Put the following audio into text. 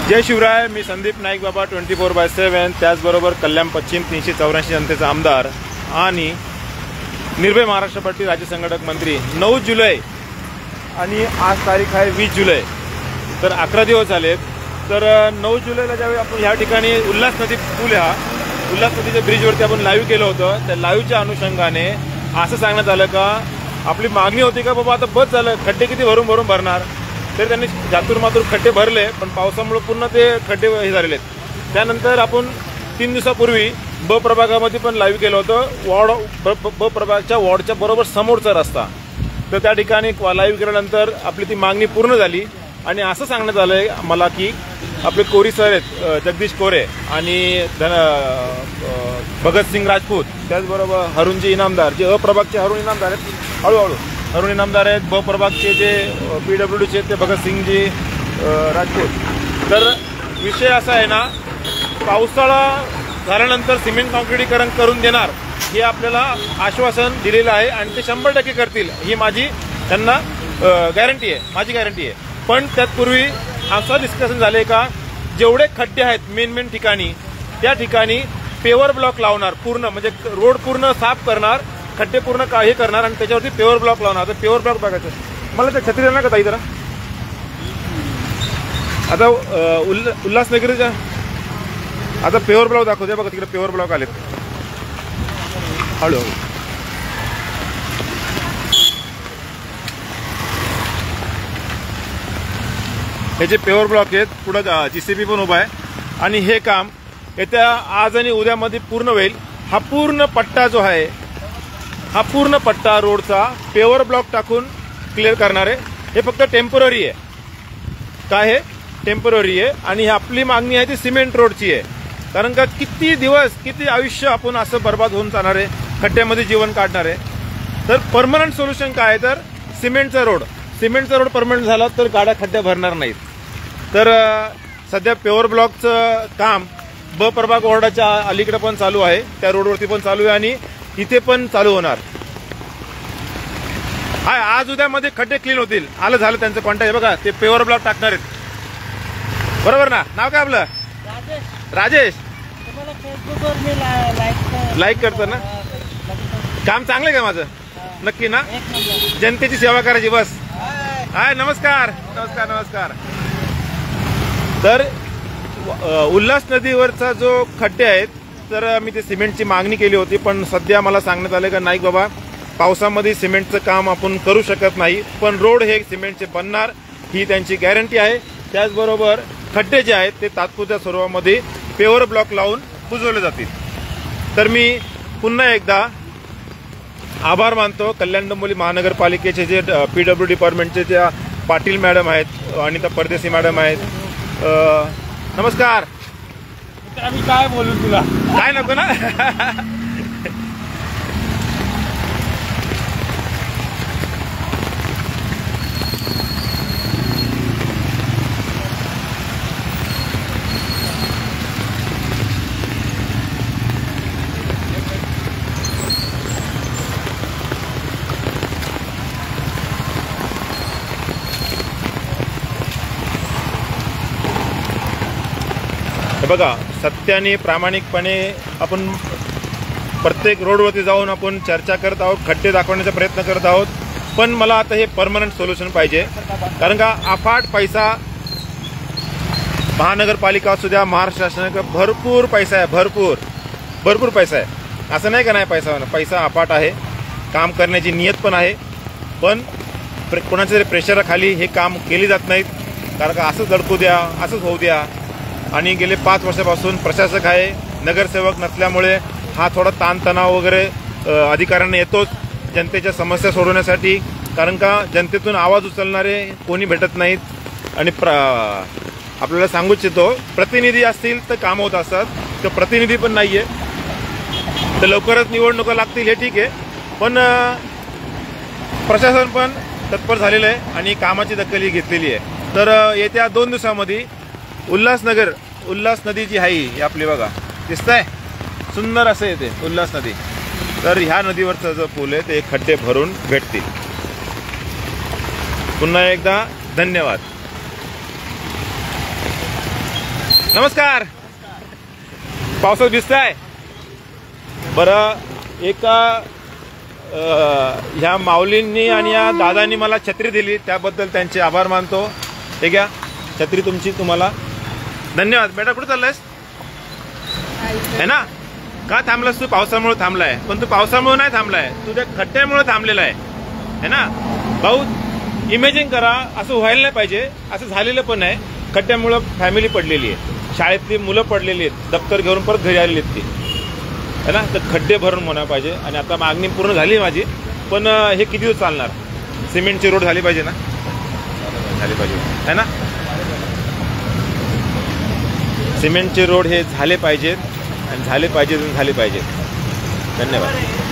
जय शिवराय. मी संदीप नाईक बाबा 24/7. त्याचबरोबर कल्याण पश्चिम 384 जनतेचा आमदार आणि निर्भय महाराष्ट्र पार्टी राज्य संघटक मंत्री. 9 जुलै आणि आज तारीख आहे 20 जुलै. तर 11 दिवस झालेत. तर 9 जुलैला ज्यावेळी आपण ह्या ठिकाणी उल्हास नदी पूल उल्हास नदीच्या ब्रिजवरती आपण लाईव्ह केलं होतं. त्या लाईव्हच्या अनुषंगाने असं सांगण्यात आलं का आपली मागणी होती का बाबा आता बस झालं, खड्डे किती भरून भरणार. तर त्यांनी जातूरमातूर खड्डे भरले, पण पावसामुळे पूर्ण ते खड्डे हे झालेले आहेत. त्यानंतर आपण 3 दिवसापूर्वी ब प्रभागामध्ये पण लाईव्ह केलं होतं. ब प्रभागाच्या वॉर्डच्या बरोबर समोरचा रस्ता. तर त्या ठिकाणी लाईव्ह केल्यानंतर आपली ती मागणी पूर्ण झाली आणि असं सांगण्यात आलंय मला की आपले कोरी सर आहेत जगदीश कोरे आणि भगतसिंग राजपूत, त्याचबरोबर हरुणजी इनामदार जे अ प्रभागचे हरुण इनामदार आहेत, हळूहळू हरुण इनामदार आहेत. ब प्रभागचे जे PWDचे आहेत ते भगतसिंगजी राजपूत. तर विषय असा आहे ना, पावसाळा झाल्यानंतर सिमेंट काँक्रिटीकरण करून देणार हे आपल्याला आश्वासन दिलेलं आहे आणि ते 100% करतील ही माझी त्यांना गॅरंटी आहे, माझी गॅरंटी आहे. पण त्यातपूर्वी असं डिस्कशन झाले का जेवढे खड्डे आहेत मेन ठिकाणी त्या ठिकाणी पेवर ब्लॉक लावणार, पूर्ण म्हणजे रोड पूर्ण साफ करणार, खड्डे पूर्ण हे करणार आणि त्याच्यावरती पेवर ब्लॉक लावणार. तर पेवर ब्लॉक बघायचं मला त्या छत्री देणार का ताई जरा. आता उल्हासनगरीच्या आता पेवर ब्लॉक दाखवते बघा, तिकडे पेवर ब्लॉक आलेत हळूहळू. हे जे पेवर ब्लॉक आहेत पुढं JCB पण उभा आहे आणि हे काम येत्या आज आणि उद्यामध्ये पूर्ण होईल. हा पूर्ण पट्टा जो आहे हा पूर्ण पट्टा रोडचा पेवर ब्लॉक टाकून क्लिअर करणार आहे. हे फक्त टेम्पररी आहे. काय हे टेम्पररी आहे आणि आपली मागणी आहे ती सिमेंट रोडची आहे. कारण का किती दिवस किती आयुष्य आपण असं बर्बाद होऊन जाणार आहे, खड्ड्यामध्ये जीवन काढणार आहे. तर परमनंट सोल्युशन काय आहे तर सिमेंटचा रोड परमनंट झाला तर गाड्या खड्ड्या भरणार नाहीत. तर सध्या पेवर ब्लॉकचं काम ब प्रभाग वॉर्डाच्या अलीकडे पण चालू आहे, त्या रोडवरती पण चालू आहे आणि इथे पण चालू होणार आहे. आज उद्यामध्ये खड्डे क्लीन होतील. आलं झालं त्यांचं कॉन्टॅक्ट आहे बघा, ते पेवर ब्लॉक टाकणार आहेत. बरोबर ना. नाव काय आपलं? राजेश. लाईक करतो ना. काम चांगलं आहे का माझं? नक्की ना. जनतेची सेवा करायची बस. हाय नमस्कार. तर उल्हास नदीवरचा जो खड्डे आहेत तर मी ते सिमेंटची मागणी केली होती, पण सध्या मला सांगण्यात आलं का नाईक बाबा पावसामध्ये सिमेंटचं काम आपण करू शकत नाही, पण रोड हे सिमेंटचे बनणार ही त्यांची गॅरंटी आहे. त्याचबरोबर खड्डे जे आहेत ते तात्पुरत्या स्वरूपामध्ये पेवर ब्लॉक लावून बुजवले जातील. तर मी पुन्हा एकदा आभार मानतो कल्याण डोंबिवली महानगरपालिकेचे जे PWD डिपार्टमेंटचे ज्या पाटील मॅडम आहेत आणि त्या परदेशी मॅडम आहेत. नमस्कार. आम्ही काय बोलू तुला, काय नको ना. बघा सत्याने प्रामाणिकपणे आपण प्रत्येक रोडवरती जाऊन आपण चर्चा करत आहोत, खड्डे दाखवण्याचा प्रयत्न करत आहोत. पण मला आता हे परमनंट सोल्युशन पाहिजे. कारण का अफाट पैसा महानगरपालिका असू द्या, महाराष्ट्र शासनाचा भरपूर पैसा आहे, भरपूर पैसा आहे. असं नाही का नाही पैसा अफाट आहे. काम करण्याची नियत पण आहे, पण कोणाच्या तरी प्रेशराखाली हे काम केली जात नाहीत. कारण का असंच धडकू द्या, असंच होऊ द्या. आणि गेले 5 वर्षापासून प्रशासक आहे, नगरसेवक नसल्यामुळे हा थोडा ताणतणाव वगैरे अधिकाऱ्यांना येतोच जनतेच्या समस्या सोडवण्यासाठी. कारण का जनतेतून आवाज उचलणारे कोणी भेटत नाहीत. आणि आपल्याला सांगू इच्छितो प्रतिनिधी असतील तर काम होत असतात, तर प्रतिनिधी पण नाही आहे. तर लवकरच निवडणुका लागतील हे ठीक आहे, पण प्रशासन पण तत्पर झालेलं आहे आणि कामाची दखल ही घेतलेली आहे. तर येत्या 2 दिवसामध्ये उल्हास नदी जी आहे आपली बघा दिसतंय सुंदर असं येते उल्हास नदी. तर ह्या नदीवरचा जो पूल आहे ते खड्डे भरून भेटतील. पुन्हा एकदा धन्यवाद. नमस्कार. पावसात भिजताय. बरं, एका ह्या माऊलींनी आणि या दादांनी मला छत्री दिली, त्याबद्दल त्यांचे आभार मानतो. हे घ्या छत्री तुमची, तुम्हाला धन्यवाद. बेटा कुठे चाललायस? है ना? का थांबलास तू? पावसामुळे थांबलाय. पण तू पावसामुळे नाही थांबलाय, तू त्या खड्ड्यामुळे थांबलेला आहे ना भाऊ. इमॅजिन करा, असं व्हायला नाही पाहिजे. असं झालेलं पण आहे. खड्ड्यामुळे फॅमिली पडलेली आहे, शाळेतली मुलं पडलेली आहेत, दप्तर घेऊन परत घरी आलेली आहेत ती, है ना. तर खड्डे भरून होणार पाहिजे. आणि आता मागणी पूर्ण झाली माझी, पण हे किती दिवस चालणार? सिमेंटची रोड झाली पाहिजे ना, झाली पाहिजे, है ना. सिमेंटचे रोड हे झाले पाहिजेत, आणि झाले पाहिजेत. धन्यवाद.